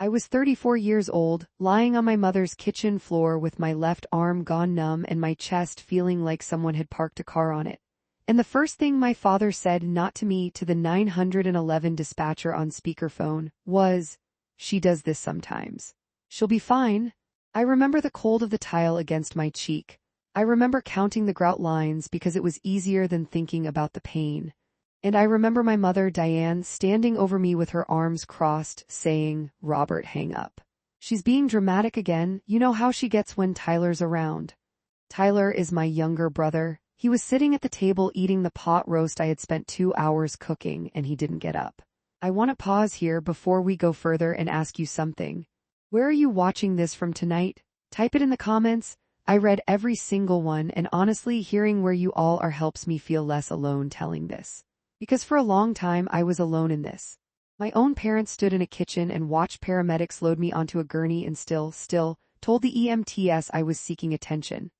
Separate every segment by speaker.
Speaker 1: I was 34 years old, lying on my mother's kitchen floor with my left arm gone numb and my chest feeling like someone had parked a car on it. And the first thing my father said, not to me, to the 911 dispatcher on speakerphone, was, "She does this sometimes. She'll be fine." I remember the cold of the tile against my cheek. I remember counting the grout lines because it was easier than thinking about the pain. And I remember my mother, Diane, standing over me with her arms crossed, saying, "Robert, hang up. She's being dramatic again. You know how she gets when Tyler's around." Tyler is my younger brother. He was sitting at the table eating the pot roast I had spent 2 hours cooking, and he didn't get up. I want to pause here before we go further and ask you something. Where are you watching this from tonight? Type it in the comments. I read every single one, and honestly, hearing where you all are helps me feel less alone telling this. Because for a long time I was alone in this. My own parents stood in a kitchen and watched paramedics load me onto a gurney and still, told the EMTs I was seeking attention.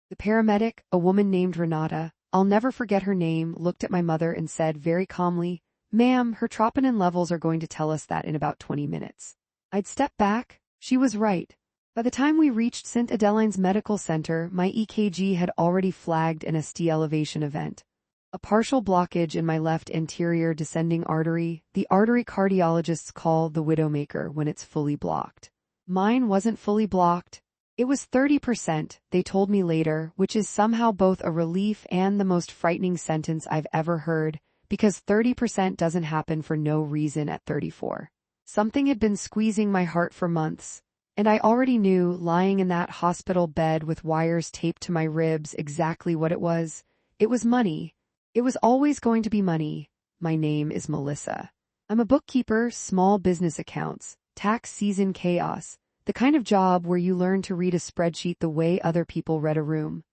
Speaker 1: The paramedic, a woman named Renata, I'll never forget her name, looked at my mother and said very calmly, "Ma'am, her troponin levels are going to tell us that in about 20 minutes. I'd stepped back. She was right. By the time we reached St. Adeline's Medical Center, my EKG had already flagged an ST elevation event. A partial blockage in my left anterior descending artery, the artery cardiologists call the widowmaker when it's fully blocked. Mine wasn't fully blocked. It was 30%, they told me later, which is somehow both a relief and the most frightening sentence I've ever heard, because 30% doesn't happen for no reason at 34. Something had been squeezing my heart for months, and I already knew, lying in that hospital bed with wires taped to my ribs, exactly what it was. It was money. It was always going to be money. My name is Melissa. I'm a bookkeeper, small business accounts, tax season chaos, the kind of job where you learn to read a spreadsheet the way other people read a room.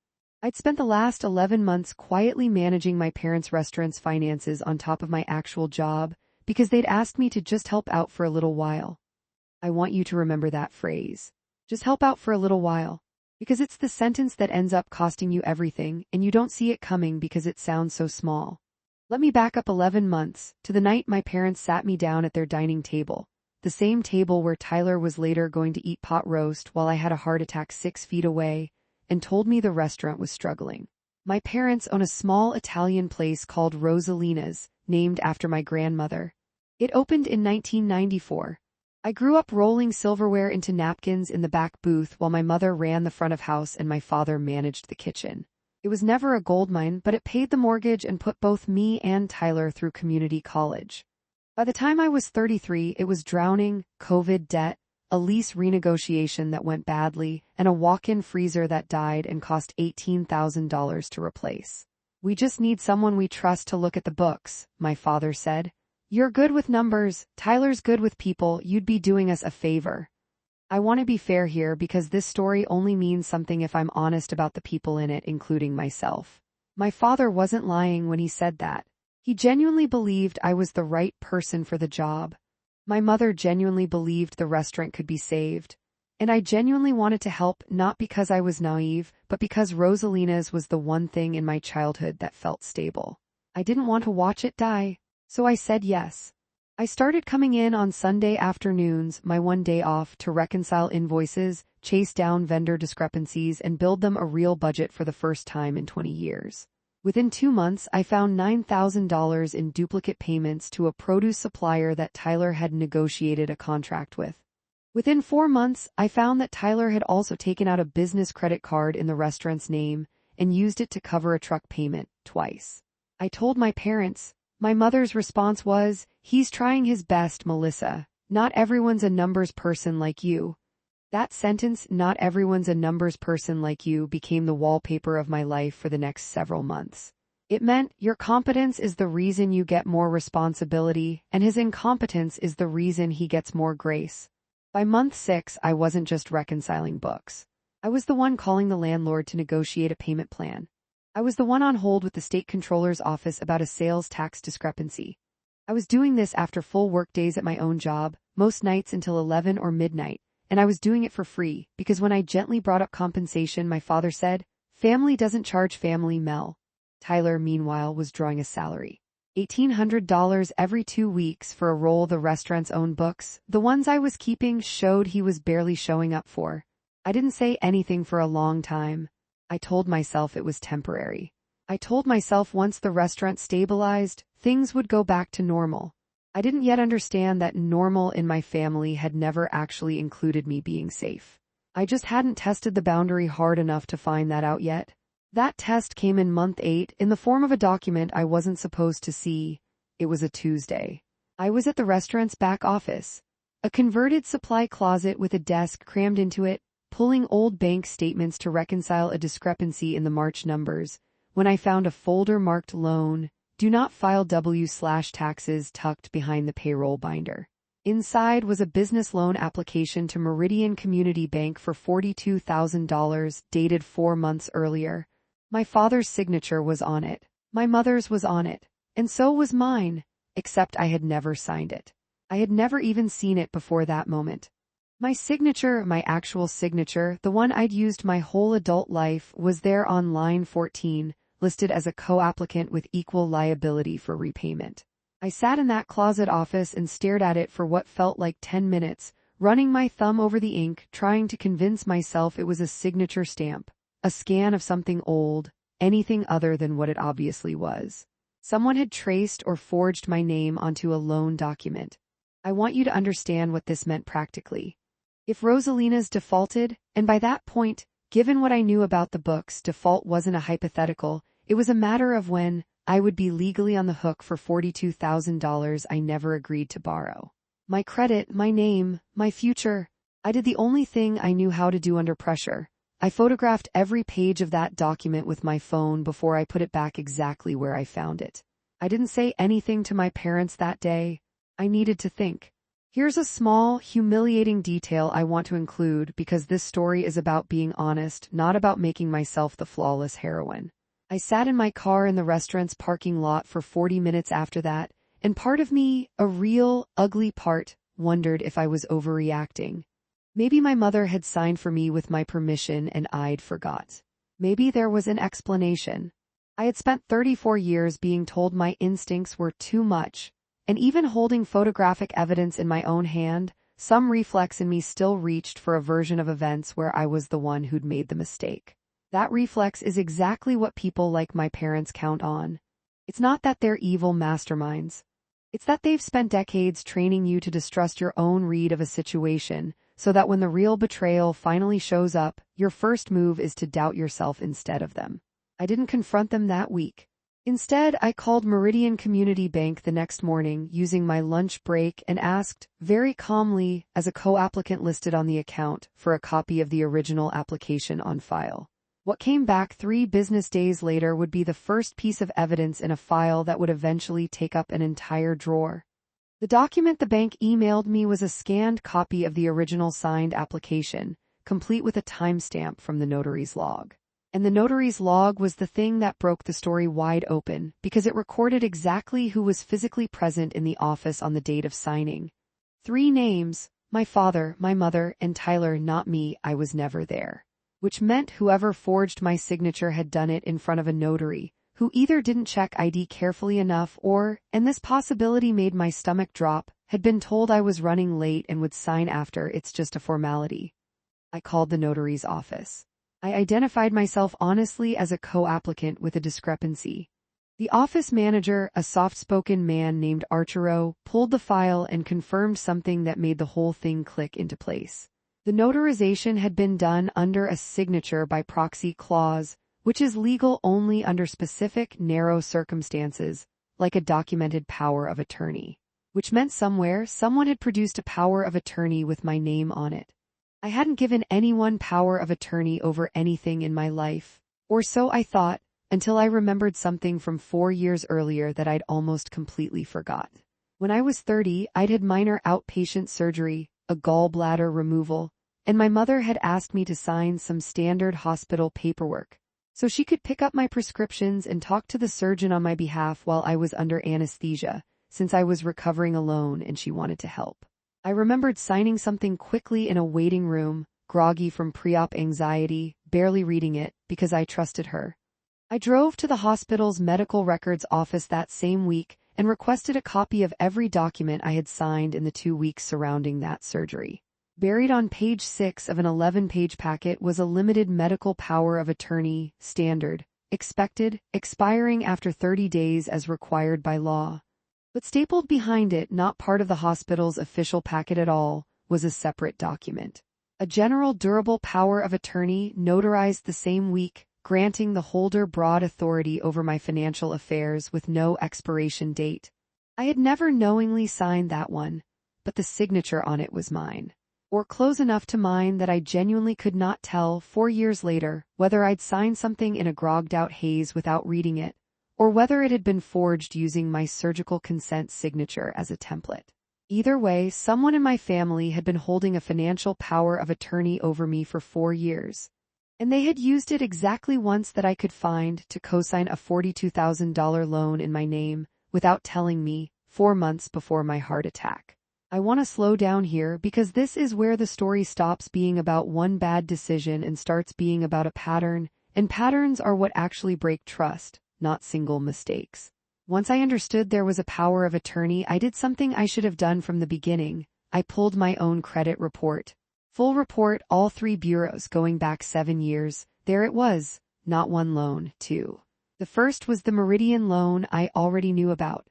Speaker 1: I'd spent the last 11 months quietly managing my parents' restaurant's finances on top of my actual job because they'd asked me to just help out for a little while. I want you to remember that phrase. Just help out for a little while. Because it's the sentence that ends up costing you everything, and you don't see it coming because it sounds so small. Let me back up 11 months, to the night my parents sat me down at their dining table, the same table where Tyler was later going to eat pot roast while I had a heart attack 6 feet away, and told me the restaurant was struggling. My parents own a small Italian place called Rosalina's, named after my grandmother. It opened in 1994. I grew up rolling silverware into napkins in the back booth while my mother ran the front of house and my father managed the kitchen. It was never a goldmine, but it paid the mortgage and put both me and Tyler through community college. By the time I was 33, it was drowning, COVID debt, a lease renegotiation that went badly, and a walk-in freezer that died and cost $18,000 to replace. "We just need someone we trust to look at the books," my father said. "You're good with numbers, Tyler's good with people, you'd be doing us a favor." I want to be fair here because this story only means something if I'm honest about the people in it, including myself. My father wasn't lying when he said that. He genuinely believed I was the right person for the job. My mother genuinely believed the restaurant could be saved. And I genuinely wanted to help, not because I was naive, but because Rosalina's was the one thing in my childhood that felt stable. I didn't want to watch it die. So I said yes. I started coming in on Sunday afternoons, my one day off, to reconcile invoices, chase down vendor discrepancies, and build them a real budget for the first time in 20 years. Within 2 months, I found $9,000 in duplicate payments to a produce supplier that Tyler had negotiated a contract with. Within 4 months, I found that Tyler had also taken out a business credit card in the restaurant's name and used it to cover a truck payment twice. I told my parents. My mother's response was, "He's trying his best, Melissa. Not everyone's a numbers person like you." That sentence, "not everyone's a numbers person like you," became the wallpaper of my life for the next several months. It meant your competence is the reason you get more responsibility, and his incompetence is the reason he gets more grace. By month 6, I wasn't just reconciling books. I was the one calling the landlord to negotiate a payment plan. I was the one on hold with the state controller's office about a sales tax discrepancy. I was doing this after full work days at my own job, most nights until 11 or midnight, and I was doing it for free, because when I gently brought up compensation, my father said, "Family doesn't charge family, Mel." Tyler, meanwhile, was drawing a salary. $1,800 every 2 weeks for a roll of the restaurant's own books. The ones I was keeping showed he was barely showing up for. I didn't say anything for a long time. I told myself it was temporary. I told myself once the restaurant stabilized, things would go back to normal. I didn't yet understand that normal in my family had never actually included me being safe. I just hadn't tested the boundary hard enough to find that out yet. That test came in month 8 in the form of a document I wasn't supposed to see. It was a Tuesday. I was at the restaurant's back office, a converted supply closet with a desk crammed into it, pulling old bank statements to reconcile a discrepancy in the March numbers, when I found a folder marked loan, do not file W/taxes tucked behind the payroll binder. Inside was a business loan application to Meridian Community Bank for $42,000 dated 4 months earlier. My father's signature was on it. My mother's was on it. And so was mine, except I had never signed it. I had never even seen it before that moment. My signature, my actual signature, the one I'd used my whole adult life, was there on line 14, listed as a co-applicant with equal liability for repayment. I sat in that closet office and stared at it for what felt like 10 minutes, running my thumb over the ink, trying to convince myself it was a signature stamp, a scan of something old, anything other than what it obviously was. Someone had traced or forged my name onto a loan document. I want you to understand what this meant practically. If Rosalina's defaulted, and by that point, given what I knew about the books, default wasn't a hypothetical, it was a matter of when I would be legally on the hook for $42,000 I never agreed to borrow. My credit, my name, my future. I did the only thing I knew how to do under pressure. I photographed every page of that document with my phone before I put it back exactly where I found it. I didn't say anything to my parents that day. I needed to think. Here's a small, humiliating detail I want to include because this story is about being honest, not about making myself the flawless heroine. I sat in my car in the restaurant's parking lot for 40 minutes after that, and part of me, a real, ugly part, wondered if I was overreacting. Maybe my mother had signed for me with my permission and I'd forgot. Maybe there was an explanation. I had spent 34 years being told my instincts were too much. And even holding photographic evidence in my own hand, some reflex in me still reached for a version of events where I was the one who'd made the mistake. That reflex is exactly what people like my parents count on. It's not that they're evil masterminds. It's that they've spent decades training you to distrust your own read of a situation, so that when the real betrayal finally shows up, your first move is to doubt yourself instead of them. I didn't confront them that week. Instead, I called Meridian Community Bank the next morning using my lunch break and asked, very calmly, as a co-applicant listed on the account, for a copy of the original application on file. What came back 3 business days later would be the first piece of evidence in a file that would eventually take up an entire drawer. The document the bank emailed me was a scanned copy of the original signed application, complete with a timestamp from the notary's log. And the notary's log was the thing that broke the story wide open, because it recorded exactly who was physically present in the office on the date of signing. 3 names, my father, my mother, and Tyler, not me. I was never there. Which meant whoever forged my signature had done it in front of a notary, who either didn't check ID carefully enough or, and this possibility made my stomach drop, had been told I was running late and would sign after. It's just a formality. I called the notary's office. I identified myself honestly as a co-applicant with a discrepancy. The office manager, a soft-spoken man named Archero, pulled the file and confirmed something that made the whole thing click into place. The notarization had been done under a signature by proxy clause, which is legal only under specific, narrow circumstances, like a documented power of attorney, which meant somewhere someone had produced a power of attorney with my name on it. I hadn't given anyone power of attorney over anything in my life, or so I thought, until I remembered something from 4 years earlier that I'd almost completely forgot. When I was 30, I'd had minor outpatient surgery, a gallbladder removal, and my mother had asked me to sign some standard hospital paperwork, so she could pick up my prescriptions and talk to the surgeon on my behalf while I was under anesthesia, since I was recovering alone and she wanted to help. I remembered signing something quickly in a waiting room, groggy from pre-op anxiety, barely reading it, because I trusted her. I drove to the hospital's medical records office that same week and requested a copy of every document I had signed in the 2 weeks surrounding that surgery. Buried on page 6 of an 11-page packet was a limited medical power of attorney, standard, expected, expiring after 30 days as required by law. But stapled behind it, not part of the hospital's official packet at all, was a separate document. A general durable power of attorney notarized the same week, granting the holder broad authority over my financial affairs with no expiration date. I had never knowingly signed that one, but the signature on it was mine. Or close enough to mine that I genuinely could not tell 4 years later whether I'd signed something in a grogged-out haze without reading it, or whether it had been forged using my surgical consent signature as a template. Either way, someone in my family had been holding a financial power of attorney over me for 4 years. And they had used it exactly once that I could find to co-sign a $42,000 loan in my name without telling me 4 months before my heart attack. I want to slow down here because this is where the story stops being about one bad decision and starts being about a pattern, and patterns are what actually break trust, not single mistakes. Once I understood there was a power of attorney, I did something I should have done from the beginning. I pulled my own credit report. Full report, all 3 bureaus going back 7 years. There it was, not one loan, 2. The first was the Meridian loan I already knew about.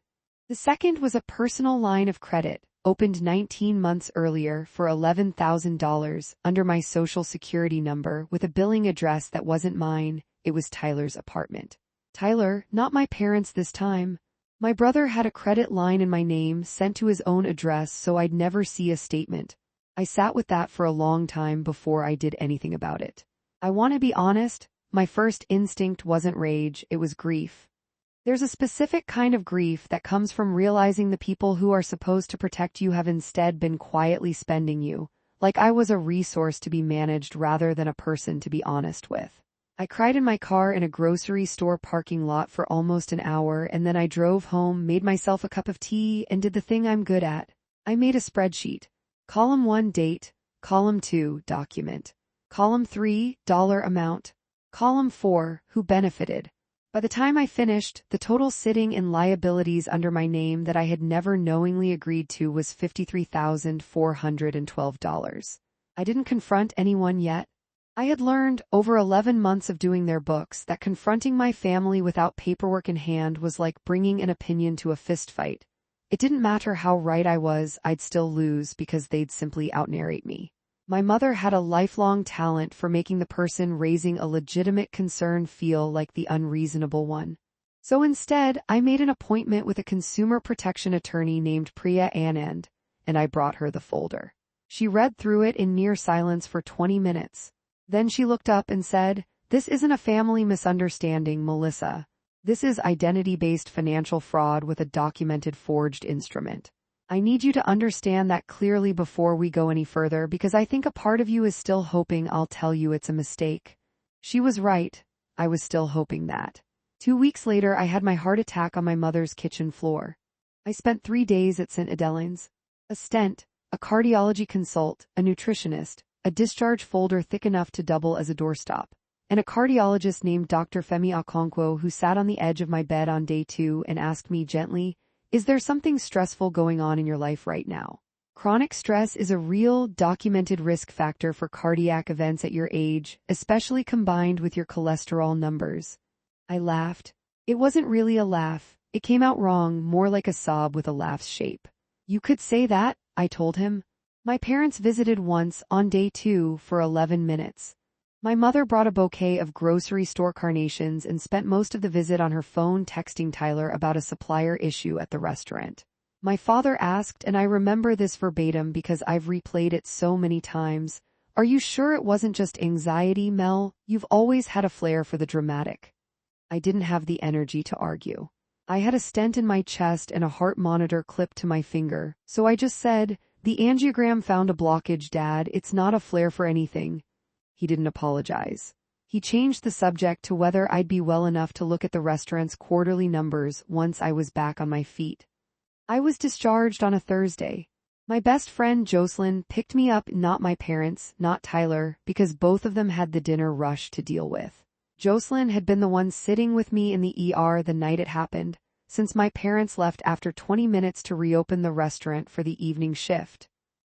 Speaker 1: The second was a personal line of credit, opened 19 months earlier for $11,000 under my social security number with a billing address that wasn't mine. It was Tyler's apartment. Tyler, not my parents this time. My brother had a credit line in my name sent to his own address so I'd never see a statement. I sat with that for a long time before I did anything about it. I want to be honest, my first instinct wasn't rage, it was grief. There's a specific kind of grief that comes from realizing the people who are supposed to protect you have instead been quietly spending you, like I was a resource to be managed rather than a person to be honest with. I cried in my car in a grocery store parking lot for almost an hour, and then I drove home, made myself a cup of tea, and did the thing I'm good at. I made a spreadsheet. Column 1 date, column 2 document, column 3 dollar amount, column 4 who benefited. By the time I finished, the total sitting in liabilities under my name that I had never knowingly agreed to was $53,412. I didn't confront anyone yet. I had learned, over 11 months of doing their books, that confronting my family without paperwork in hand was like bringing an opinion to a fistfight. It didn't matter how right I was, I'd still lose because they'd simply out-narrate me. My mother had a lifelong talent for making the person raising a legitimate concern feel like the unreasonable one. So instead, I made an appointment with a consumer protection attorney named Priya Anand, and I brought her the folder. She read through it in near silence for 20 minutes. Then she looked up and said, "This isn't a family misunderstanding, Melissa. This is identity-based financial fraud with a documented forged instrument. I need you to understand that clearly before we go any further because I think a part of you is still hoping I'll tell you it's a mistake." She was right. I was still hoping that. 2 weeks later, I had my heart attack on my mother's kitchen floor. I spent 3 days at St. Adeline's. A stent, a cardiology consult, a nutritionist, a discharge folder thick enough to double as a doorstop, and a cardiologist named Dr. Femi Okonkwo who sat on the edge of my bed on day 2 and asked me gently, "Is there something stressful going on in your life right now?" Chronic stress is a real, documented risk factor for cardiac events at your age, especially combined with your cholesterol numbers. I laughed. It wasn't really a laugh. It came out wrong, more like a sob with a laugh's shape. "You could say that," I told him. My parents visited once, on day 2, for 11 minutes. My mother brought a bouquet of grocery store carnations and spent most of the visit on her phone texting Tyler about a supplier issue at the restaurant. My father asked, and I remember this verbatim because I've replayed it so many times, "Are you sure it wasn't just anxiety, Mel? You've always had a flair for the dramatic." I didn't have the energy to argue. I had a stent in my chest and a heart monitor clipped to my finger, so I just said, "The angiogram found a blockage, Dad. It's not a flare for anything." He didn't apologize. He changed the subject to whether I'd be well enough to look at the restaurant's quarterly numbers once I was back on my feet. I was discharged on a Thursday. My best friend Jocelyn picked me up, not my parents, not Tyler, because both of them had the dinner rush to deal with. Jocelyn had been the one sitting with me in the ER the night it happened, since my parents left after 20 minutes to reopen the restaurant for the evening shift.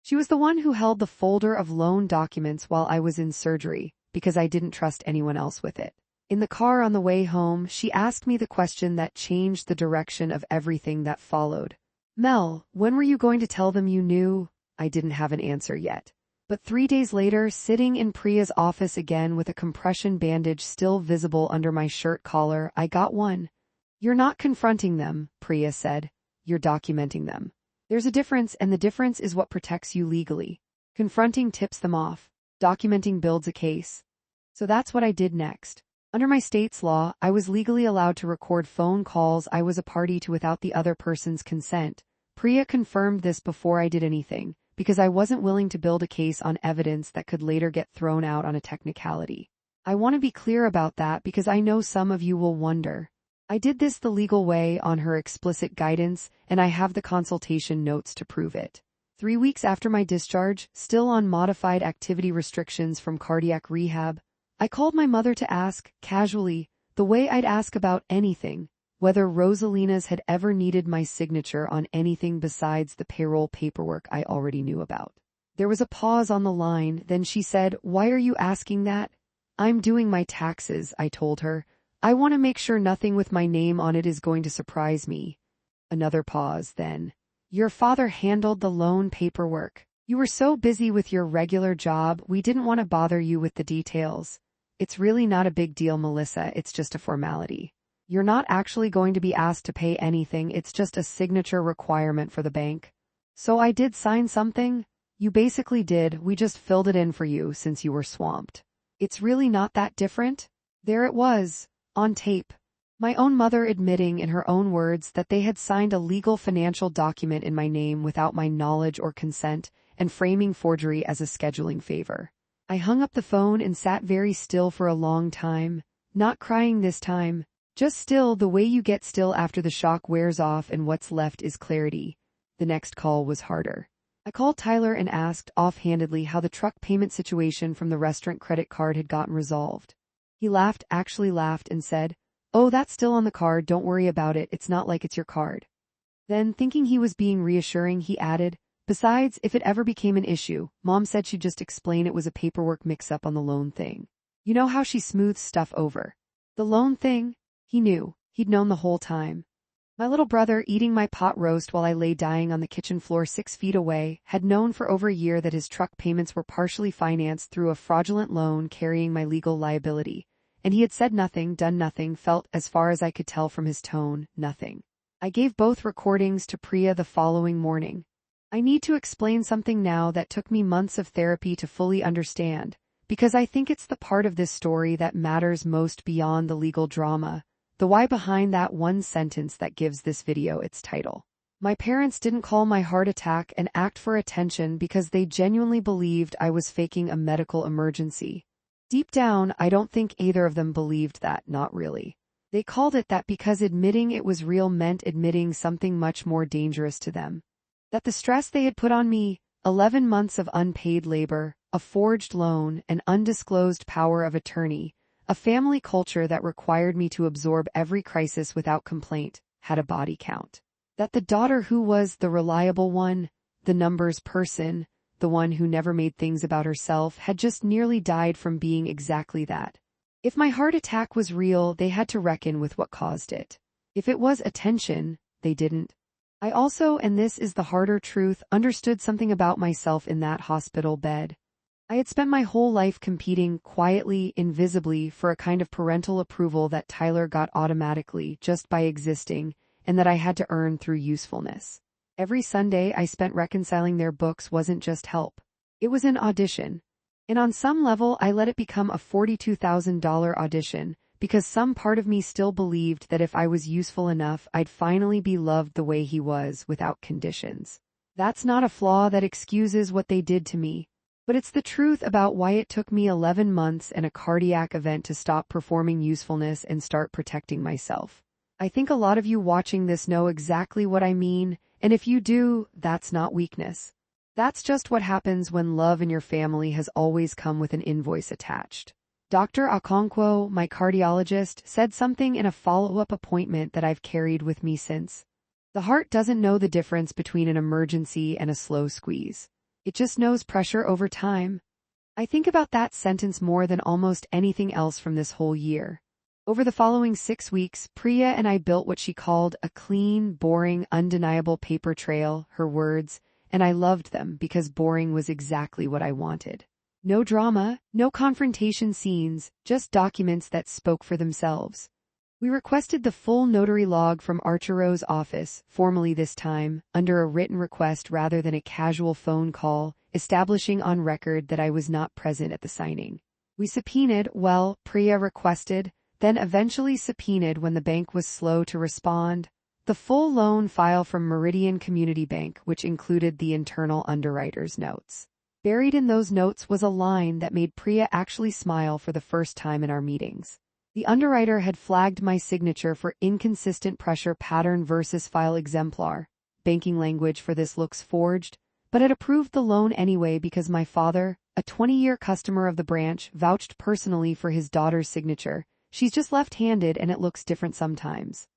Speaker 1: She was the one who held the folder of loan documents while I was in surgery, because I didn't trust anyone else with it. In the car on the way home, she asked me the question that changed the direction of everything that followed. Mel, when were you going to tell them you knew? I didn't have an answer yet. But 3 days later, sitting in Priya's office again with a compression bandage still visible under my shirt collar, I got one. You're not confronting them, Priya said. You're documenting them. There's a difference, and the difference is what protects you legally. Confronting tips them off. Documenting builds a case. So that's what I did next. Under my state's law, I was legally allowed to record phone calls I was a party to without the other person's consent. Priya confirmed this before I did anything, because I wasn't willing to build a case on evidence that could later get thrown out on a technicality. I want to be clear about that because I know some of you will wonder. I did this the legal way on her explicit guidance, and I have the consultation notes to prove it. 3 weeks after my discharge, still on modified activity restrictions from cardiac rehab, I called my mother to ask, casually, the way I'd ask about anything, whether Rosalina's had ever needed my signature on anything besides the payroll paperwork I already knew about. There was a pause on the line, then she said, "Why are you asking that?" "I'm doing my taxes," I told her. "I want to make sure nothing with my name on it is going to surprise me." Another pause, then. "Your father handled the loan paperwork. You were so busy with your regular job, we didn't want to bother you with the details. It's really not a big deal, Melissa, it's just a formality. You're not actually going to be asked to pay anything, it's just a signature requirement for the bank." "So I did sign something?" "You basically did, we just filled it in for you since you were swamped." It's really not that different? There it was, on tape. My own mother admitting in her own words that they had signed a legal financial document in my name without my knowledge or consent, and framing forgery as a scheduling favor. I hung up the phone and sat very still for a long time, not crying this time, just still the way you get still after the shock wears off and what's left is clarity. The next call was harder. I called Tyler and asked offhandedly how the truck payment situation from the restaurant credit card had gotten resolved. He laughed, actually laughed, and said, "Oh, that's still on the card, don't worry about it, it's not like it's your card." Then, thinking he was being reassuring, he added, "Besides, if it ever became an issue, Mom said she'd just explain it was a paperwork mix-up on the loan thing. You know how she smooths stuff over." The loan thing? He knew. He'd known the whole time. My little brother, eating my pot roast while I lay dying on the kitchen floor 6 feet away, had known for over a year that his truck payments were partially financed through a fraudulent loan carrying my legal liability. And he had said nothing, done nothing, felt, as far as I could tell from his tone, nothing. I gave both recordings to Priya the following morning. I need to explain something now that took me months of therapy to fully understand, because I think it's the part of this story that matters most beyond the legal drama, the why behind that one sentence that gives this video its title. My parents didn't call my heart attack and act for attention because they genuinely believed I was faking a medical emergency. Deep down, I don't think either of them believed that, not really. They called it that because admitting it was real meant admitting something much more dangerous to them. That the stress they had put on me, 11 months of unpaid labor, a forged loan, an undisclosed power of attorney, a family culture that required me to absorb every crisis without complaint, had a body count. That the daughter who was the reliable one, the numbers person, the one who never made things about herself, had just nearly died from being exactly that. If my heart attack was real, they had to reckon with what caused it. If it was attention, they didn't. I also, and this is the harder truth, understood something about myself in that hospital bed. I had spent my whole life competing quietly, invisibly, for a kind of parental approval that Tyler got automatically just by existing, and that I had to earn through usefulness. Every Sunday I spent reconciling their books wasn't just help. It was an audition. And on some level I let it become a $42,000 audition, because some part of me still believed that if I was useful enough, I'd finally be loved the way he was, without conditions. That's not a flaw that excuses what they did to me, but it's the truth about why it took me 11 months and a cardiac event to stop performing usefulness and start protecting myself. I think a lot of you watching this know exactly what I mean, and if you do, that's not weakness. That's just what happens when love in your family has always come with an invoice attached. Dr. Okonkwo, my cardiologist, said something in a follow-up appointment that I've carried with me since. The heart doesn't know the difference between an emergency and a slow squeeze. It just knows pressure over time. I think about that sentence more than almost anything else from this whole year. Over the following 6 weeks, Priya and I built what she called a clean, boring, undeniable paper trail, her words, and I loved them because boring was exactly what I wanted. No drama, no confrontation scenes, just documents that spoke for themselves. We requested the full notary log from Archero's office, formally this time, under a written request rather than a casual phone call, establishing on record that I was not present at the signing. We subpoenaed, well, Priya requested, then eventually subpoenaed when the bank was slow to respond, the full loan file from Meridian Community Bank, which included the internal underwriter's notes. Buried in those notes was a line that made Priya actually smile for the first time in our meetings. The underwriter had flagged my signature for inconsistent pressure pattern versus file exemplar. Banking language for this looks forged, but had approved the loan anyway because my father, a 20-year customer of the branch, vouched personally for his daughter's signature. She's just left-handed and it looks different sometimes.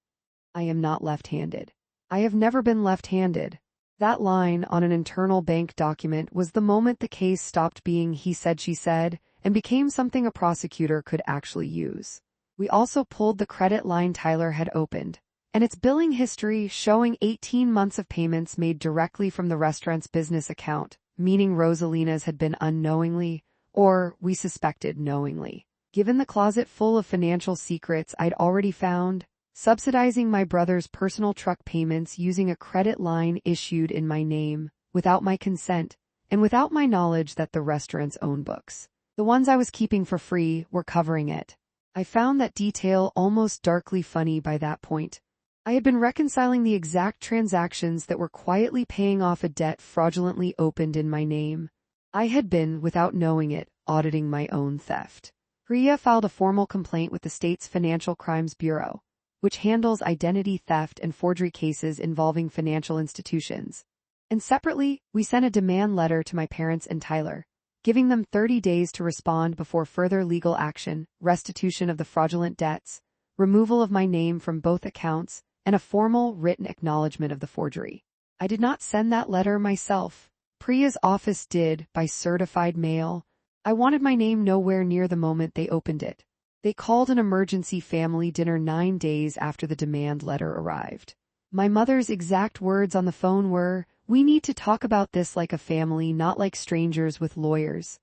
Speaker 1: I am not left-handed. I have never been left-handed. That line on an internal bank document was the moment the case stopped being he said she said and became something a prosecutor could actually use. We also pulled the credit line Tyler had opened, and its billing history showing 18 months of payments made directly from the restaurant's business account, meaning Rosalina's had been unknowingly, or we suspected knowingly, given the closet full of financial secrets I'd already found, subsidizing my brother's personal truck payments using a credit line issued in my name, without my consent, and without my knowledge that the restaurant's own books, the ones I was keeping for free, were covering it. I found that detail almost darkly funny by that point. I had been reconciling the exact transactions that were quietly paying off a debt fraudulently opened in my name. I had been, without knowing it, auditing my own theft. Priya filed a formal complaint with the state's Financial Crimes Bureau, which handles identity theft and forgery cases involving financial institutions. And separately, we sent a demand letter to my parents and Tyler, giving them 30 days to respond before further legal action, restitution of the fraudulent debts, removal of my name from both accounts, and a formal written acknowledgement of the forgery. I did not send that letter myself. Priya's office did, by certified mail. I wanted my name nowhere near the moment they opened it. They called an emergency family dinner 9 days after the demand letter arrived. My mother's exact words on the phone were, "We need to talk about this like a family, not like strangers with lawyers."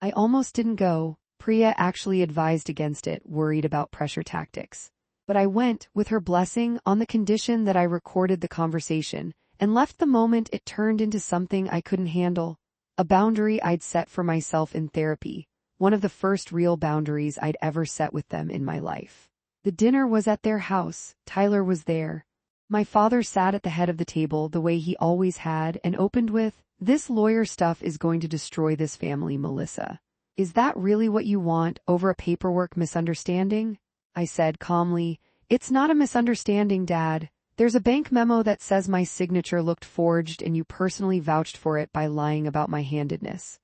Speaker 1: I almost didn't go. Priya actually advised against it, worried about pressure tactics. But I went, with her blessing, on the condition that I recorded the conversation, and left the moment it turned into something I couldn't handle. A boundary I'd set for myself in therapy. One of the first real boundaries I'd ever set with them in my life. The dinner was at their house. Tyler was there. My father sat at the head of the table the way he always had and opened with, "This lawyer stuff is going to destroy this family, Melissa. Is that really what you want over a paperwork misunderstanding?" I said calmly, "It's not a misunderstanding, Dad. There's a bank memo that says my signature looked forged and you personally vouched for it by lying about my handedness."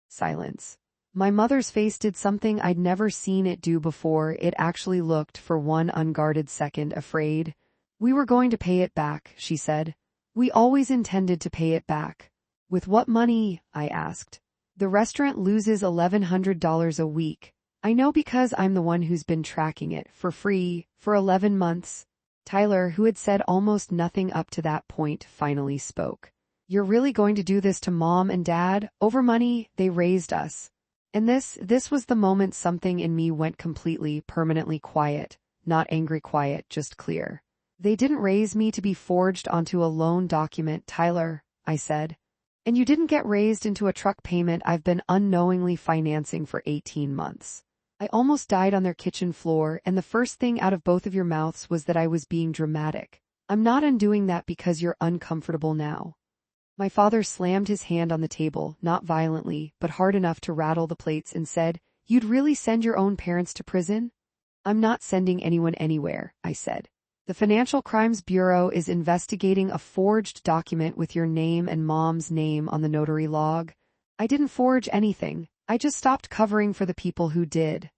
Speaker 1: Silence. My mother's face did something I'd never seen it do before. It actually looked, for one unguarded second, afraid. "We were going to pay it back," she said. "We always intended to pay it back." "With what money?" I asked. "The restaurant loses $1,100 a week. I know because I'm the one who's been tracking it, for free, for 11 months. Tyler, who had said almost nothing up to that point, finally spoke. "You're really going to do this to Mom and Dad? Over money? They raised us." And this was the moment something in me went completely, permanently quiet. Not angry quiet, just clear. "They didn't raise me to be forged onto a loan document, Tyler," I said. "And you didn't get raised into a truck payment I've been unknowingly financing for 18 months. I almost died on their kitchen floor, and the first thing out of both of your mouths was that I was being dramatic. I'm not undoing that because you're uncomfortable now." My father slammed his hand on the table, not violently, but hard enough to rattle the plates, and said, "You'd really send your own parents to prison?" "I'm not sending anyone anywhere," I said. "The Financial Crimes Bureau is investigating a forged document with your name and Mom's name on the notary log. I didn't forge anything. I just stopped covering for the people who did.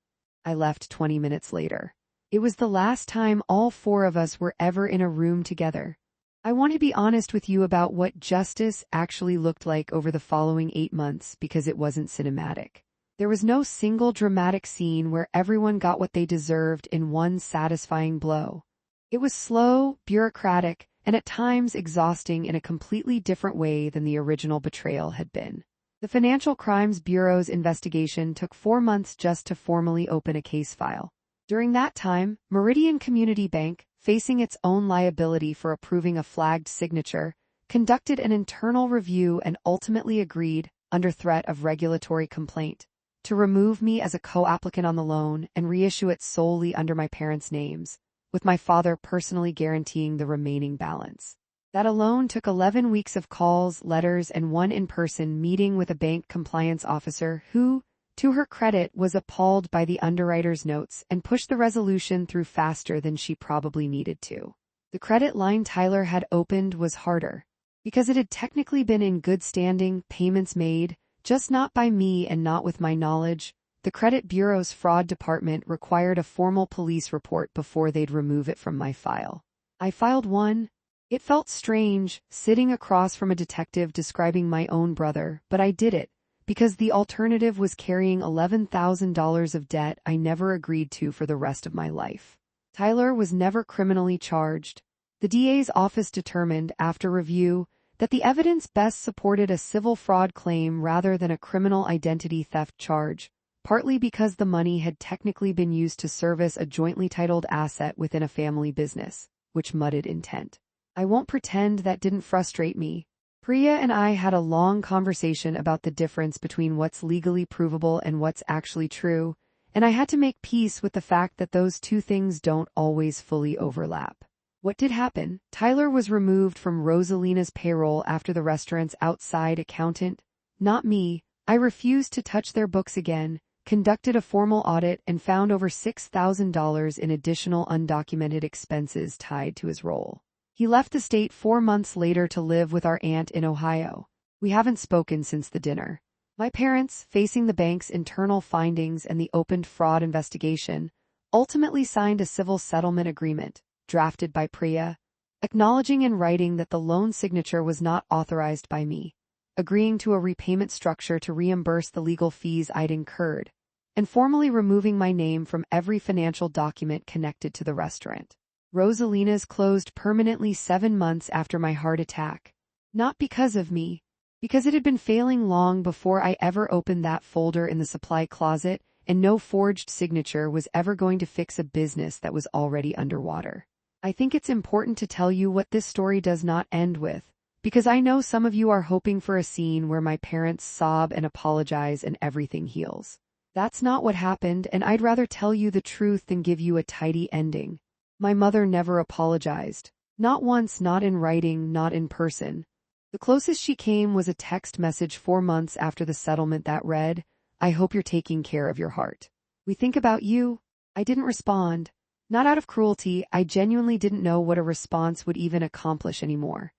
Speaker 1: I left 20 minutes later. It was the last time all four of us were ever in a room together. I want to be honest with you about what justice actually looked like over the following 8 months because it wasn't cinematic. There was no single dramatic scene where everyone got what they deserved in one satisfying blow. It was slow, bureaucratic, and at times exhausting in a completely different way than the original betrayal had been. The Financial Crimes Bureau's investigation took 4 months just to formally open a case file. During that time, Meridian Community Bank, facing its own liability for approving a flagged signature, conducted an internal review and ultimately agreed, under threat of regulatory complaint, to remove me as a co-applicant on the loan and reissue it solely under my parents' names, with my father personally guaranteeing the remaining balance. That alone took 11 weeks of calls, letters, and one in-person meeting with a bank compliance officer who, to her credit, was appalled by the underwriter's notes and pushed the resolution through faster than she probably needed to. The credit line Tyler had opened was harder, because it had technically been in good standing, payments made, just not by me and not with my knowledge. The credit bureau's fraud department required a formal police report before they'd remove it from my file. I filed one. It felt strange, sitting across from a detective describing my own brother, but I did it, because the alternative was carrying $11,000 of debt I never agreed to for the rest of my life. Tyler was never criminally charged. The DA's office determined, after review, that the evidence best supported a civil fraud claim rather than a criminal identity theft charge, partly because the money had technically been used to service a jointly titled asset within a family business, which muddied intent. I won't pretend that didn't frustrate me. Priya and I had a long conversation about the difference between what's legally provable and what's actually true, and I had to make peace with the fact that those two things don't always fully overlap. What did happen? Tyler was removed from Rosalina's payroll after the restaurant's outside accountant. Not me. I refused to touch their books again, conducted a formal audit, and found over $6,000 in additional undocumented expenses tied to his role. He left the state 4 months later to live with our aunt in Ohio. We haven't spoken since the dinner. My parents, facing the bank's internal findings and the opened fraud investigation, ultimately signed a civil settlement agreement, drafted by Priya, acknowledging in writing that the loan signature was not authorized by me, agreeing to a repayment structure to reimburse the legal fees I'd incurred, and formally removing my name from every financial document connected to the restaurant. Rosalina's closed permanently 7 months after my heart attack. Not because of me, because it had been failing long before I ever opened that folder in the supply closet, and no forged signature was ever going to fix a business that was already underwater. I think it's important to tell you what this story does not end with, because I know some of you are hoping for a scene where my parents sob and apologize and everything heals. That's not what happened, and I'd rather tell you the truth than give you a tidy ending. My mother never apologized. Not once, not in writing, not in person. The closest she came was a text message 4 months after the settlement that read, "I hope you're taking care of your heart. We think about you." I didn't respond. Not out of cruelty, I genuinely didn't know what a response would even accomplish anymore.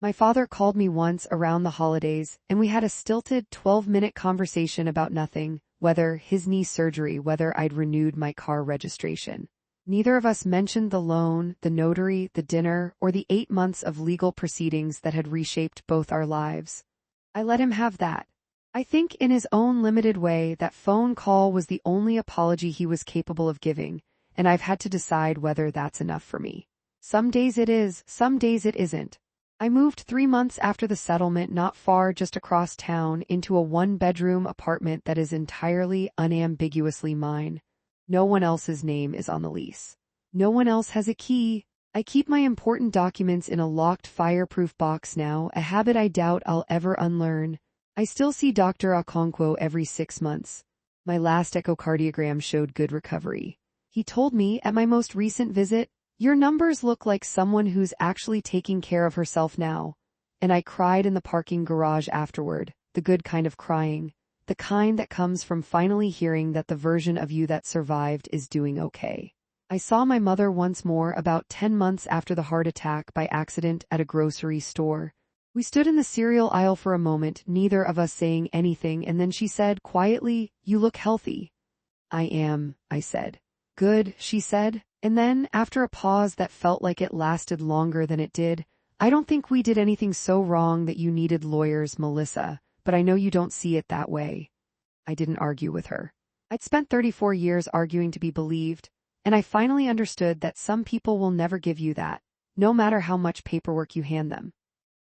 Speaker 1: My father called me once around the holidays, and we had a stilted 12-minute conversation about nothing, whether his knee surgery, whether I'd renewed my car registration. Neither of us mentioned the loan, the notary, the dinner, or the 8 months of legal proceedings that had reshaped both our lives. I let him have that. I think in his own limited way, that phone call was the only apology he was capable of giving, and I've had to decide whether that's enough for me. Some days it is, some days it isn't. I moved 3 months after the settlement, not far, just across town, into a 1-bedroom apartment that is entirely, unambiguously mine. No one else's name is on the lease. No one else has a key. I keep my important documents in a locked fireproof box now, a habit I doubt I'll ever unlearn. I still see Dr. Okonkwo every 6 months. My last echocardiogram showed good recovery. He told me at my most recent visit, "Your numbers look like someone who's actually taking care of herself now." And I cried in the parking garage afterward, the good kind of crying. The kind that comes from finally hearing that the version of you that survived is doing okay. I saw my mother once more about 10 months after the heart attack by accident at a grocery store. We stood in the cereal aisle for a moment, neither of us saying anything, and then she said quietly, "You look healthy." "I am," I said. "Good," she said. And then, after a pause that felt like it lasted longer than it did, "I don't think we did anything so wrong that you needed lawyers, Melissa, but I know you don't see it that way." I didn't argue with her. I'd spent 34 years arguing to be believed, and I finally understood that some people will never give you that, no matter how much paperwork you hand them.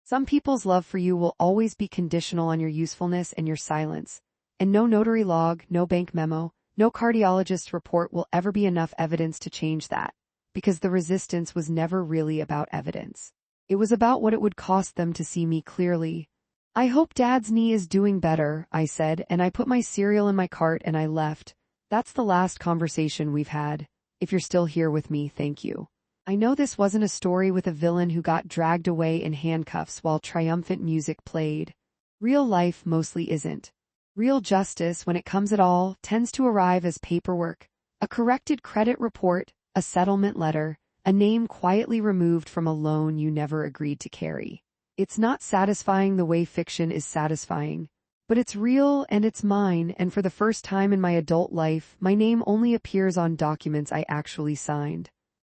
Speaker 1: Some people's love for you will always be conditional on your usefulness and your silence, and no notary log, no bank memo, no cardiologist report will ever be enough evidence to change that, because the resistance was never really about evidence. It was about what it would cost them to see me clearly. "I hope Dad's knee is doing better," I said, and I put my cereal in my cart and I left. That's the last conversation we've had. If you're still here with me, thank you. I know this wasn't a story with a villain who got dragged away in handcuffs while triumphant music played. Real life mostly isn't. Real justice, when it comes at all, tends to arrive as paperwork, a corrected credit report, a settlement letter, a name quietly removed from a loan you never agreed to carry. It's not satisfying the way fiction is satisfying, but it's real and it's mine, and for the first time in my adult life, my name only appears on documents I actually signed.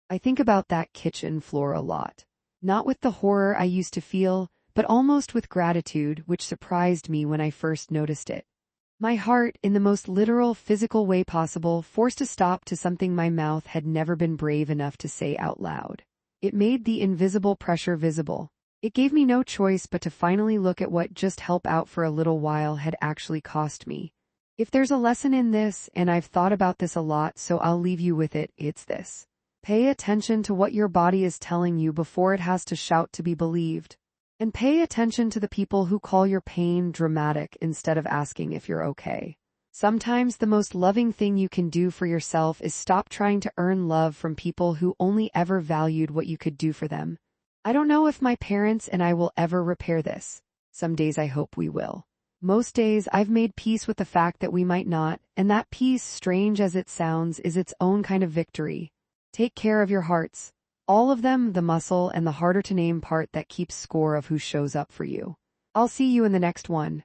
Speaker 1: I think about that kitchen floor a lot. Not with the horror I used to feel, but almost with gratitude, which surprised me when I first noticed it. My heart, in the most literal, physical way possible, forced a stop to something my mouth had never been brave enough to say out loud. It made the invisible pressure visible. It gave me no choice but to finally look at what just help out for a little while had actually cost me. If there's a lesson in this, and I've thought about this a lot, so I'll leave you with it, it's this. Pay attention to what your body is telling you before it has to shout to be believed. And pay attention to the people who call your pain dramatic instead of asking if you're okay. Sometimes the most loving thing you can do for yourself is stop trying to earn love from people who only ever valued what you could do for them. I don't know if my parents and I will ever repair this. Some days I hope we will. Most days I've made peace with the fact that we might not, and that peace, strange as it sounds, is its own kind of victory. Take care of your hearts. All of them, the muscle and the harder to name part that keeps score of who shows up for you. I'll see you in the next one.